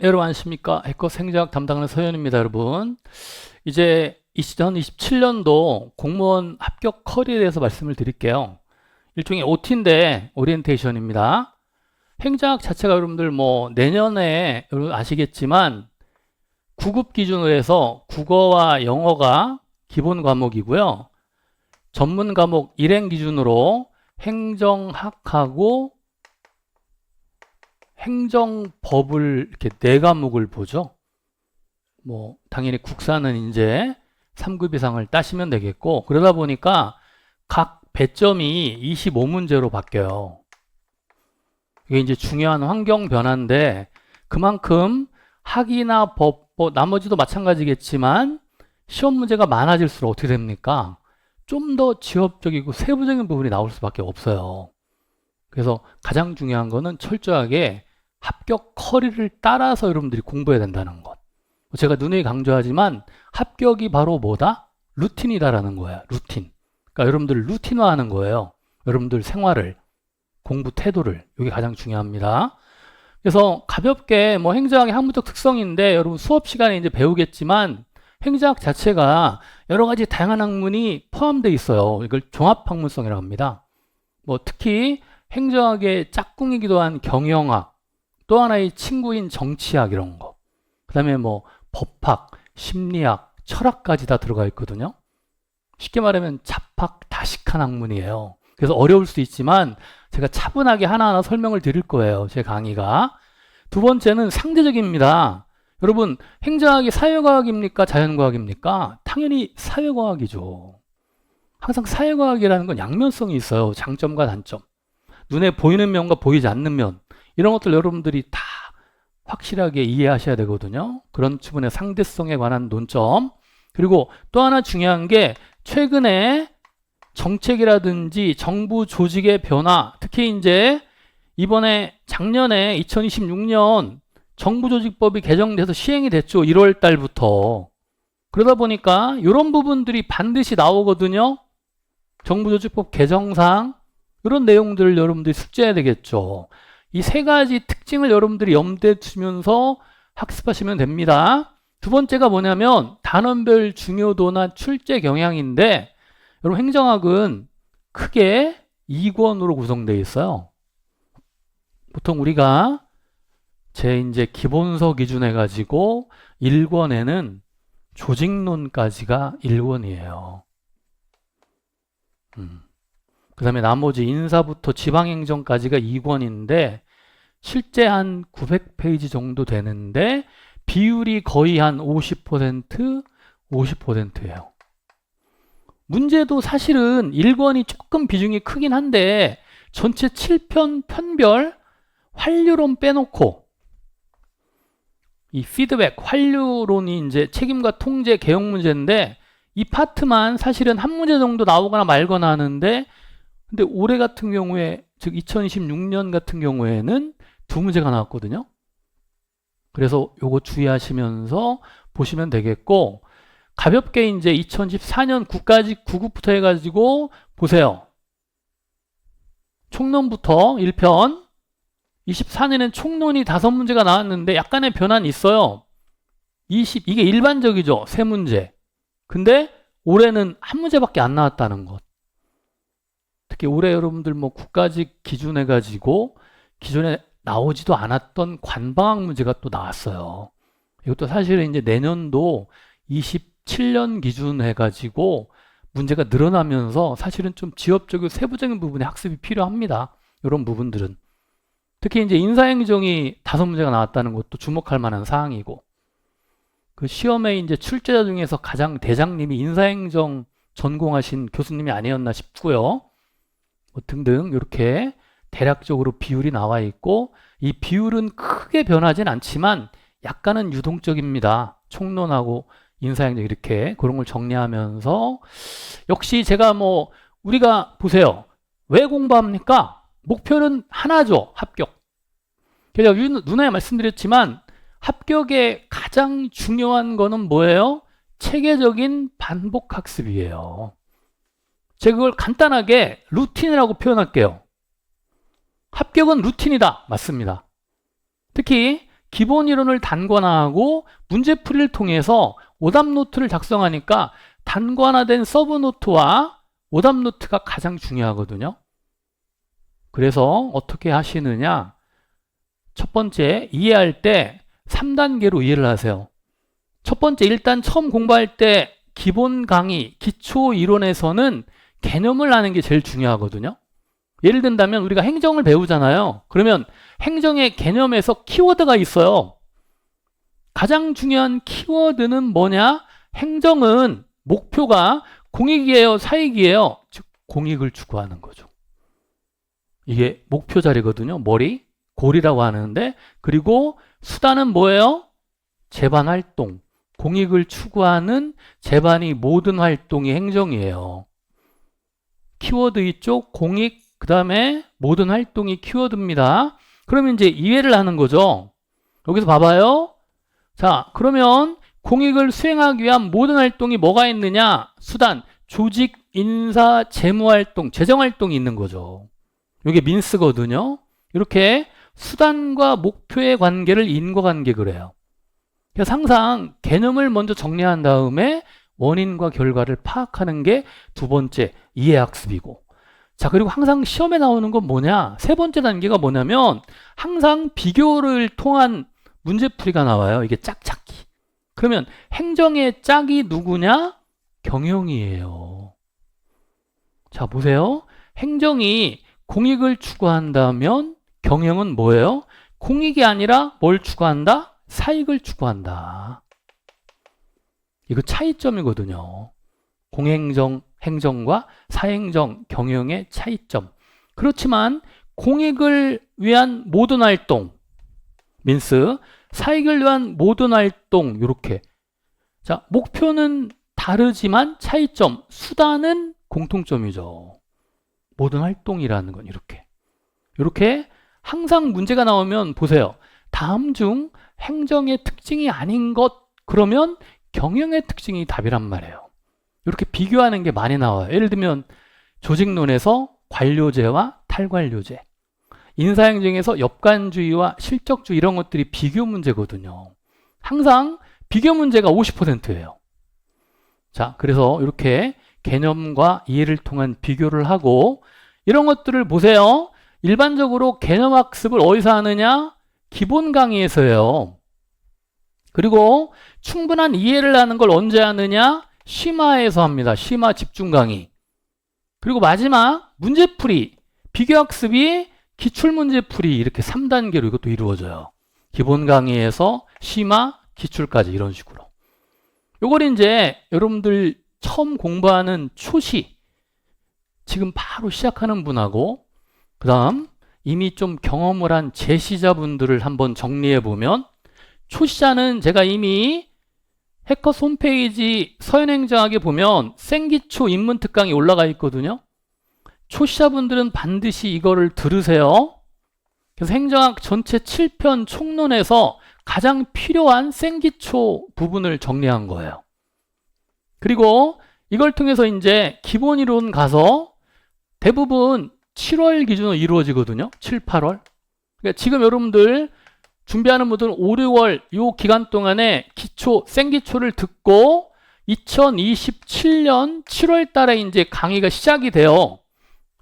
여러분 안녕하십니까? 해커 행정학 담당하는 서현입니다, 여러분. 이제 2027년도 공무원 합격 컬리에 대해서 말씀을 드릴게요. 일종의 OT인데 오리엔테이션입니다. 행정학 자체가 여러분들 내년에 여러분 아시겠지만 9급 기준으로 해서 국어와 영어가 기본 과목이고요. 전문 과목 일행 기준으로 행정학하고 행정법을 이렇게 네 과목을 보죠. 당연히 국사는 이제 3급 이상을 따시면 되겠고, 그러다 보니까 각 배점이 25문제로 바뀌어요. 이게 이제 중요한 환경 변화인데, 그만큼 학이나 법, 나머지도 마찬가지겠지만, 시험 문제가 많아질수록 어떻게 됩니까? 좀 더 지엽적이고 세부적인 부분이 나올 수밖에 없어요. 그래서 가장 중요한 거는 철저하게 합격 커리를 따라서 여러분들이 공부해야 된다는 것. 제가 누누이 강조하지만 합격이 바로 뭐다? 루틴이다라는 거예요. 루틴. 그러니까 여러분들 루틴화하는 거예요. 여러분들 생활을, 공부 태도를. 이게 가장 중요합니다. 그래서 가볍게 행정학의 학문적 특성인데 여러분 수업 시간에 이제 배우겠지만 행정학 자체가 여러 가지 다양한 학문이 포함되어 있어요. 이걸 종합학문성이라고 합니다. 특히 행정학의 짝꿍이기도 한 경영학, 또 하나의 친구인 정치학 이런 거. 그 다음에 법학, 심리학, 철학까지 다 들어가 있거든요. 쉽게 말하면 잡학다식한 학문이에요. 그래서 어려울 수 있지만 제가 차분하게 하나하나 설명을 드릴 거예요. 제 강의가. 두 번째는 상대적입니다. 여러분, 행정학이 사회과학입니까? 자연과학입니까? 당연히 사회과학이죠. 항상 사회과학이라는 건 양면성이 있어요. 장점과 단점. 눈에 보이는 면과 보이지 않는 면. 이런 것들 여러분들이 다 확실하게 이해하셔야 되거든요. 그런 부분의 상대성에 관한 논점. 그리고 또 하나 중요한 게 최근에 정책이라든지 정부 조직의 변화, 특히 이제 이번에 작년에 2026년 정부조직법이 개정돼서 시행이 됐죠. 1월 달부터. 그러다 보니까 이런 부분들이 반드시 나오거든요. 정부조직법 개정상 이런 내용들을 여러분들이 숙지해야 되겠죠. 이 세 가지 특징을 여러분들이 염두에 두면서 학습하시면 됩니다. 두 번째가 뭐냐면 단원별 중요도나 출제 경향인데 여러분 행정학은 크게 2권으로 구성되어 있어요. 보통 우리가 이제 기본서 기준해 가지고 1권에는 조직론까지가 1권이에요. 그 다음에 나머지 인사부터 지방행정까지가 2권인데 실제 한 900페이지 정도 되는데 비율이 거의 한 50%, 50%예요. 문제도 사실은 1권이 조금 비중이 크긴 한데 전체 7편 편별 환류론 빼놓고 이 피드백, 환류론이 이제 책임과 통제 개혁 문제인데 이 파트만 사실은 한 문제 정도 나오거나 말거나 하는데 근데 올해 같은 경우에 즉 2026년 같은 경우에는 2문제가 나왔거든요. 그래서 요거 주의하시면서 보시면 되겠고 가볍게 이제 2014년 9급부터 해가지고 보세요. 총론부터 1편 24년엔 총론이 5문제가 나왔는데 약간의 변화는 있어요. 이게 일반적이죠. 3문제. 근데 올해는 1문제밖에 안 나왔다는 것. 특히 올해 여러분들 국가직 기준해 가지고 기존에 나오지도 않았던 관방학 문제가 또 나왔어요. 이것도 사실은 이제 내년도 27년 기준해 가지고 문제가 늘어나면서 사실은 좀 지엽적이고 세부적인 부분의 학습이 필요합니다. 이런 부분들은. 특히 이제 인사행정이 5문제가 나왔다는 것도 주목할 만한 사항이고 그 시험에 이제 출제자 중에서 가장 대장님이 인사행정 전공하신 교수님이 아니었나 싶고요. 등등 이렇게 대략적으로 비율이 나와 있고 이 비율은 크게 변하진 않지만 약간은 유동적입니다. 총론하고 인사행정 이렇게 그런 걸 정리하면서 역시 제가 우리가 보세요. 왜 공부합니까? 목표는 하나죠. 합격. 제가 누나에 말씀드렸지만 합격의 가장 중요한 거는 뭐예요? 체계적인 반복 학습이에요. 제가 그걸 간단하게 루틴이라고 표현할게요. 합격은 루틴이다. 맞습니다. 특히 기본 이론을 단권화하고 문제풀이를 통해서 오답 노트를 작성하니까 단권화된 서브 노트와 오답 노트가 가장 중요하거든요. 그래서 어떻게 하시느냐? 첫 번째, 이해할 때 3단계로 이해를 하세요. 첫 번째, 일단 처음 공부할 때 기본 강의, 기초 이론에서는 개념을 아는 게 제일 중요하거든요. 예를 든다면 우리가 행정을 배우잖아요. 그러면 행정의 개념에서 키워드가 있어요. 가장 중요한 키워드는 뭐냐? 행정은 목표가 공익이에요, 사익이에요? 즉 공익을 추구하는 거죠. 이게 목표 자리거든요. 머리, 골이라고 하는데, 그리고 수단은 뭐예요? 재반 활동. 공익을 추구하는 재반이 모든 활동이 행정이에요. 키워드 이쪽 공익, 그 다음에 모든 활동이 키워드입니다. 그러면 이제 이해를 하는 거죠. 여기서 봐봐요. 자, 그러면 공익을 수행하기 위한 모든 활동이 뭐가 있느냐? 수단, 조직, 인사, 재무활동, 재정활동이 있는 거죠. 이게 민스거든요. 이렇게 수단과 목표의 관계를 인과관계 그래요. 그래서 항상 개념을 먼저 정리한 다음에 원인과 결과를 파악하는 게 두 번째 이해학습이고, 자, 그리고 항상 시험에 나오는 건 뭐냐? 세 번째 단계가 뭐냐면 항상 비교를 통한 문제풀이가 나와요. 이게 짝찾기. 그러면 행정의 짝이 누구냐? 경영이에요. 자, 보세요. 행정이 공익을 추구한다면 경영은 뭐예요? 공익이 아니라 뭘 추구한다? 사익을 추구한다. 이거 차이점이거든요. 공행정, 행정과 사행정, 경영의 차이점. 그렇지만 공익을 위한 모든 활동, 민스, 사익을 위한 모든 활동, 이렇게. 자, 목표는 다르지만 차이점, 수단은 공통점이죠. 모든 활동이라는 건 이렇게. 이렇게 항상 문제가 나오면 보세요. 다음 중 행정의 특징이 아닌 것, 그러면 경영의 특징이 답이란 말이에요. 이렇게 비교하는 게 많이 나와요. 예를 들면 조직론에서 관료제와 탈관료제, 인사행정에서 역관주의와 실적주의, 이런 것들이 비교 문제거든요. 항상 비교 문제가 50%예요. 자, 그래서 이렇게 개념과 이해를 통한 비교를 하고, 이런 것들을 보세요. 일반적으로 개념학습을 어디서 하느냐? 기본 강의에서요. 그리고 충분한 이해를 하는 걸 언제 하느냐? 심화에서 합니다. 심화 집중 강의. 그리고 마지막 문제풀이, 비교학습이 기출문제풀이, 이렇게 3단계로 이것도 이루어져요. 기본 강의에서 심화, 기출까지 이런 식으로. 요걸 이제 여러분들 처음 공부하는 초시, 지금 바로 시작하는 분하고, 그 다음 이미 좀 경험을 한 제시자분들을 한번 정리해 보면, 초시자는 제가 이미 해커스 홈페이지 서현행정학에 보면 생기초 입문특강이 올라가 있거든요. 초시자분들은 반드시 이거를 들으세요. 그래서 행정학 전체 7편 총론에서 가장 필요한 생기초 부분을 정리한 거예요. 그리고 이걸 통해서 이제 기본 이론 가서 대부분 7월 기준으로 이루어지거든요. 7, 8월. 그러니까 지금 여러분들 준비하는 분들은 5, 6월 이 기간 동안에 기초, 생기초를 듣고 2027년 7월 달에 이제 강의가 시작이 돼요.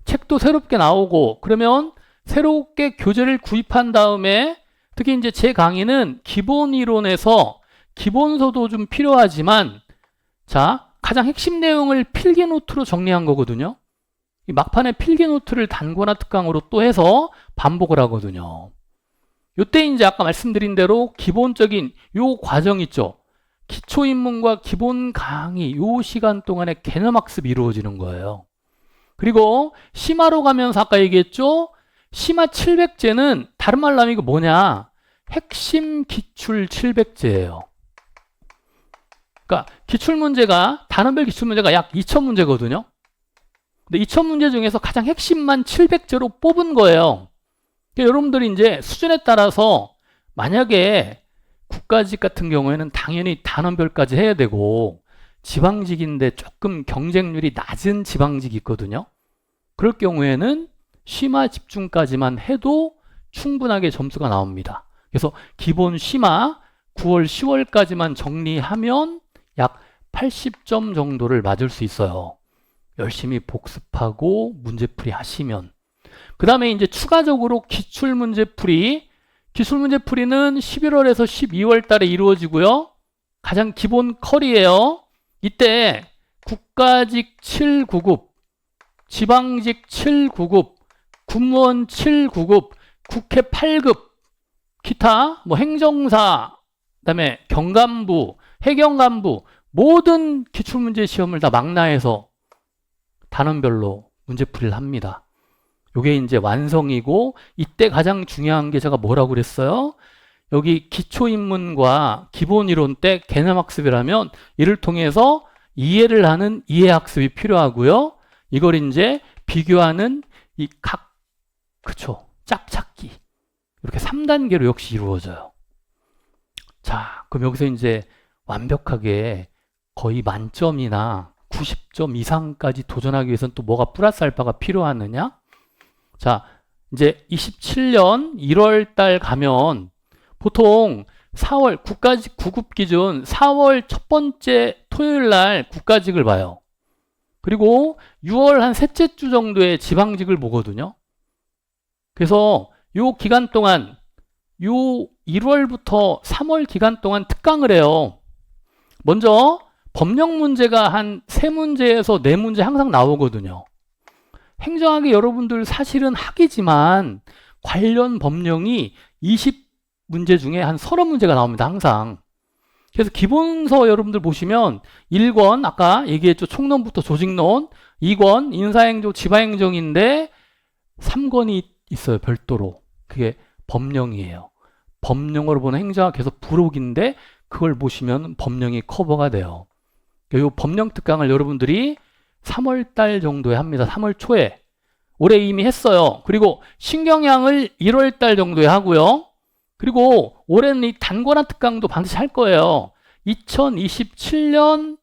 책도 새롭게 나오고, 그러면 새롭게 교재를 구입한 다음에, 특히 이제 제 강의는 기본 이론에서 기본서도 좀 필요하지만, 자, 가장 핵심 내용을 필기 노트로 정리한 거거든요. 이 막판에 필기 노트를 단권화 특강으로 또 해서 반복을 하거든요. 요때 이제 아까 말씀드린 대로 기본적인 요 과정 있죠. 기초 입문과 기본 강의 요 시간 동안에 개념 학습이 이루어지는 거예요. 그리고 심화로 가면서 아까 얘기했죠. 심화 700제는 다른 말로 하면 이거 뭐냐? 핵심 기출 700제예요. 그러니까 기출문제가, 단원별 기출문제가 약 2000문제거든요. 근데 2000문제 중에서 가장 핵심만 700제로 뽑은 거예요. 그러니까 여러분들이 이제 수준에 따라서 만약에 국가직 같은 경우에는 당연히 단원별까지 해야 되고, 지방직인데 조금 경쟁률이 낮은 지방직이 있거든요. 그럴 경우에는 심화 집중까지만 해도 충분하게 점수가 나옵니다. 그래서 기본 심화 9월, 10월까지만 정리하면 약 80점 정도를 맞을 수 있어요. 열심히 복습하고 문제풀이 하시면. 그 다음에 이제 추가적으로 기출문제풀이는 11월에서 12월 달에 이루어지고요. 가장 기본 컬이에요. 이때 국가직 7구급, 지방직 7구급, 군무원 7구급, 국회 8급, 기타 뭐 행정사, 그다음에 경감부, 해경감부 모든 기출문제 시험을 다 망라해서 단원별로 문제풀이를 합니다. 이게 이제 완성이고, 이때 가장 중요한 게 제가 뭐라고 그랬어요? 여기 기초인문과 기본이론 때 개념학습이라면 이를 통해서 이해를 하는 이해학습이 필요하고요. 이걸 이제 비교하는 이 그쵸, 짝찾기. 이렇게 3단계로 역시 이루어져요. 자, 그럼 여기서 이제 완벽하게 거의 만점이나 90점 이상까지 도전하기 위해서는 또 뭐가 플러스 알파가 필요하느냐? 자, 이제 27년 1월 달 가면 보통 4월 국가직 9급 기준 4월 첫 번째 토요일 날 국가직을 봐요. 그리고 6월 한 셋째 주 정도에 지방직을 보거든요. 그래서 요 기간 동안 요 1월부터 3월 기간 동안 특강을 해요. 먼저 법령 문제가 한 3문제에서 4문제 항상 나오거든요. 행정학이 여러분들 사실은 학이지만 관련 법령이 20문제 중에 한 30문제가 나옵니다. 항상. 그래서 기본서 여러분들 보시면 1권 아까 얘기했죠. 총론부터 조직론, 2권 인사행정, 지방행정인데 3권이 있어요. 별도로. 그게 법령이에요. 법령으로 보는 행정학 계속 부록인데 그걸 보시면 법령이 커버가 돼요. 이 법령 특강을 여러분들이 3월 달 정도에 합니다. 3월 초에. 올해 이미 했어요. 그리고 신경향을 1월 달 정도에 하고요. 그리고 올해는 이 단권화 특강도 반드시 할 거예요. 2027년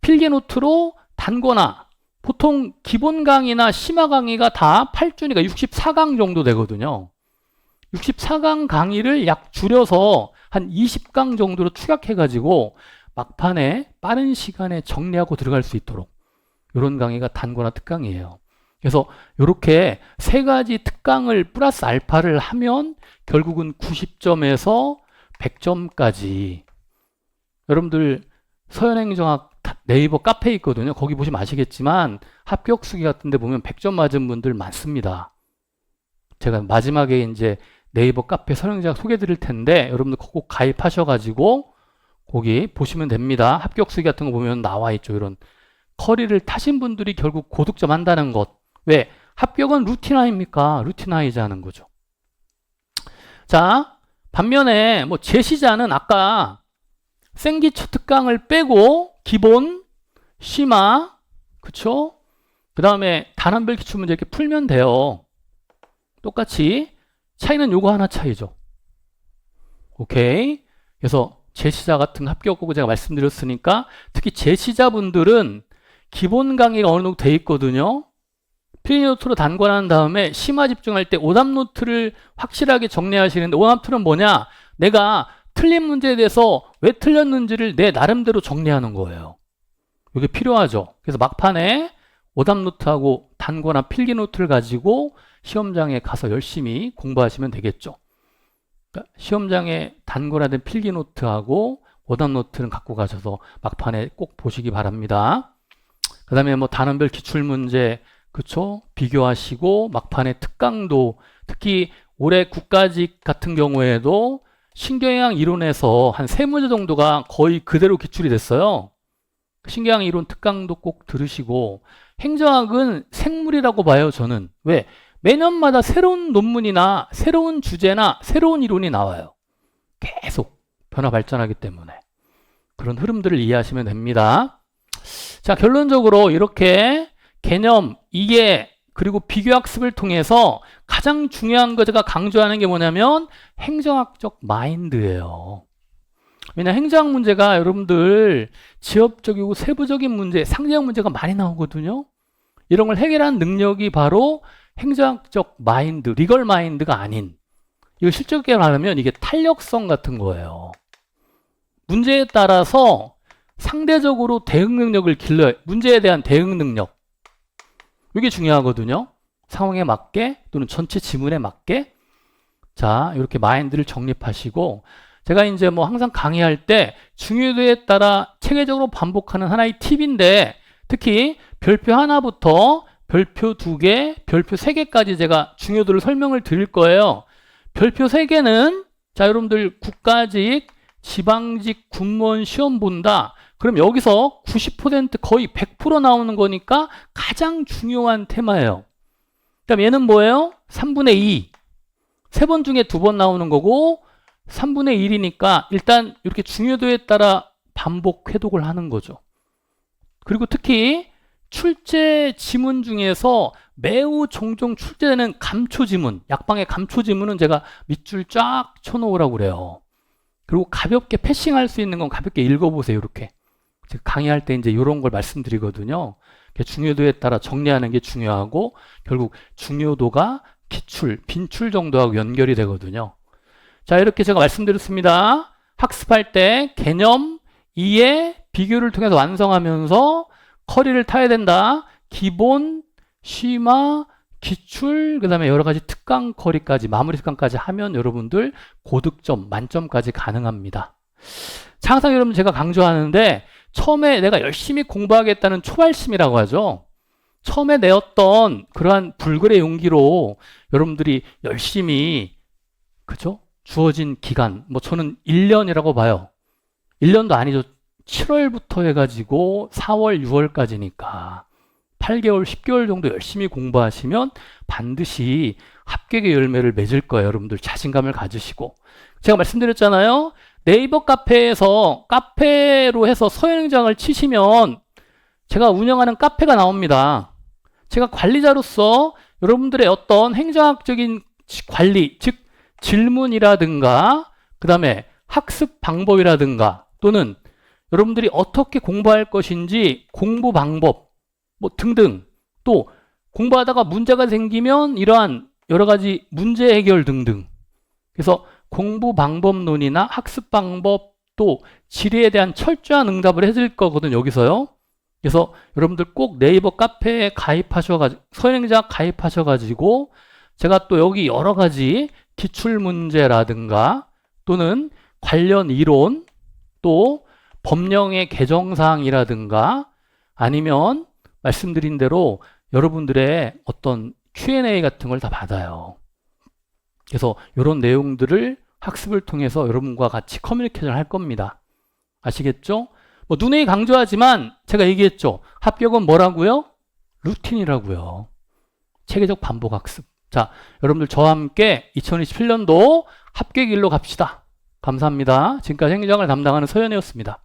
필기노트로 단권화. 보통 기본 강의나 심화 강의가 다 8주니까 64강 정도 되거든요. 64강 강의를 약 줄여서 한 20강 정도로 축약해가지고 막판에 빠른 시간에 정리하고 들어갈 수 있도록 이런 강의가 단권화 특강이에요. 그래서 이렇게 3가지 특강을 플러스 알파를 하면 결국은 90점에서 100점까지. 여러분들 서현행정학 네이버 카페 있거든요. 거기 보시면 아시겠지만 합격수기 같은 데 보면 100점 맞은 분들 많습니다. 제가 마지막에 이제 네이버 카페 서현행정학 소개해 드릴 텐데 여러분들 꼭 가입하셔가지고 거기 보시면 됩니다. 합격수기 같은 거 보면 나와 있죠. 이런 커리를 타신 분들이 결국 고득점 한다는 것. 왜? 합격은 루틴화입니까? 루틴화이자 하는 거죠. 자, 반면에 뭐 제시자는 아까 생기초 특강을 빼고 기본, 심화, 그쵸? 그 다음에 단원별 기출문제 이렇게 풀면 돼요. 똑같이. 차이는 요거 하나 차이죠. 오케이. 그래서 제시자 같은 합격하고 제가 말씀드렸으니까 특히 제시자분들은 기본 강의가 어느 정도 돼 있거든요. 필기노트로 단권한 다음에 심화 집중할 때 오답노트를 확실하게 정리하시는데 오답노트는 뭐냐? 내가 틀린 문제에 대해서 왜 틀렸는지를 내 나름대로 정리하는 거예요. 이게 필요하죠. 그래서 막판에 오답노트하고 단권한 필기노트를 가지고 시험장에 가서 열심히 공부하시면 되겠죠. 그러니까 시험장에 단권화된 필기노트하고 오답노트는 갖고 가셔서 막판에 꼭 보시기 바랍니다. 그 다음에 뭐 단원별 기출문제, 그쵸? 비교하시고 막판에 특강도, 특히 올해 국가직 같은 경우에도 신경향 이론에서 한 3문제 정도가 거의 그대로 기출이 됐어요. 신경향 이론 특강도 꼭 들으시고, 행정학은 생물이라고 봐요, 저는. 왜? 매년마다 새로운 논문이나 새로운 주제나 새로운 이론이 나와요. 계속 변화 발전하기 때문에. 그런 흐름들을 이해하시면 됩니다. 자, 결론적으로 이렇게 개념, 이해, 그리고 비교학습을 통해서 가장 중요한 거 제가 강조하는 게 뭐냐면 행정학적 마인드예요. 왜냐, 행정학 문제가 여러분들 지엽적이고 세부적인 문제, 상대적 문제가 많이 나오거든요. 이런 걸 해결하는 능력이 바로 행정학적 마인드, 리걸 마인드가 아닌 이거 실적으로 말하면 이게 탄력성 같은 거예요. 문제에 따라서 상대적으로 대응 능력을 길러야, 문제에 대한 대응 능력. 이게 중요하거든요. 상황에 맞게 또는 전체 지문에 맞게. 자, 이렇게 마인드를 정립하시고, 제가 이제 뭐 항상 강의할 때 중요도에 따라 체계적으로 반복하는 하나의 팁인데, 특히 별표 하나부터 별표 2개, 별표 3개까지 제가 중요도를 설명을 드릴 거예요. 별표 3개는 자, 여러분들 국가직, 지방직 군무원 시험 본다. 그럼 여기서 90% 거의 100% 나오는 거니까 가장 중요한 테마예요. 그다음 얘는 뭐예요? 3분의 2. 3번 중에 2번 나오는 거고 3분의 1이니까 일단 이렇게 중요도에 따라 반복 회독을 하는 거죠. 그리고 특히 출제 지문 중에서 매우 종종 출제되는 감초 지문, 약방의 감초 지문은 제가 밑줄 쫙 쳐놓으라고 그래요. 그리고 가볍게 패싱할 수 있는 건 가볍게 읽어보세요. 이렇게 제가 강의할 때 이제 이런 걸 말씀드리거든요. 중요도에 따라 정리하는 게 중요하고 결국 중요도가 기출, 빈출 정도하고 연결이 되거든요. 자, 이렇게 제가 말씀드렸습니다. 학습할 때 개념, 이해, 비교를 통해서 완성하면서 커리를 타야 된다. 기본, 심화, 기출, 그 다음에 여러 가지 특강 커리까지, 마무리 특강까지 하면 여러분들 고득점, 만점까지 가능합니다. 자, 항상 여러분 제가 강조하는데 처음에 내가 열심히 공부하겠다는 초발심이라고 하죠. 처음에 내었던 그러한 불굴의 용기로 여러분들이 열심히, 그죠? 주어진 기간, 뭐 저는 1년이라고 봐요. 1년도 아니죠. 7월부터 해가지고 4월, 6월까지니까 8개월, 10개월 정도 열심히 공부하시면 반드시 합격의 열매를 맺을 거예요. 여러분들 자신감을 가지시고. 제가 말씀드렸잖아요. 네이버 카페에서 카페로 해서 서현행장을 치시면 제가 운영하는 카페가 나옵니다. 제가 관리자로서 여러분들의 어떤 행정학적인 관리, 즉 질문이라든가 그 다음에 학습 방법이라든가 또는 여러분들이 어떻게 공부할 것인지 공부 방법 뭐 등등, 또 공부하다가 문제가 생기면 이러한 여러 가지 문제 해결 등등. 그래서 공부 방법론이나 학습 방법 또 질의에 대한 철저한 응답을 해드릴 거거든요. 여기서요. 그래서 여러분들 꼭 네이버 카페에 가입하셔가지고 서현행자 가입하셔가지고 제가 또 여기 여러 가지 기출 문제라든가 또는 관련 이론 또 법령의 개정사항이라든가 아니면 말씀드린 대로 여러분들의 어떤 Q&A 같은 걸 다 받아요. 그래서 이런 내용들을 학습을 통해서 여러분과 같이 커뮤니케이션을 할 겁니다. 아시겠죠? 뭐 눈에 강조하지만 제가 얘기했죠. 합격은 뭐라고요? 루틴이라고요. 체계적 반복 학습. 자, 여러분들 저와 함께 2027년도 합격 일로 갑시다. 감사합니다. 지금까지 행정을 담당하는 서현이었습니다.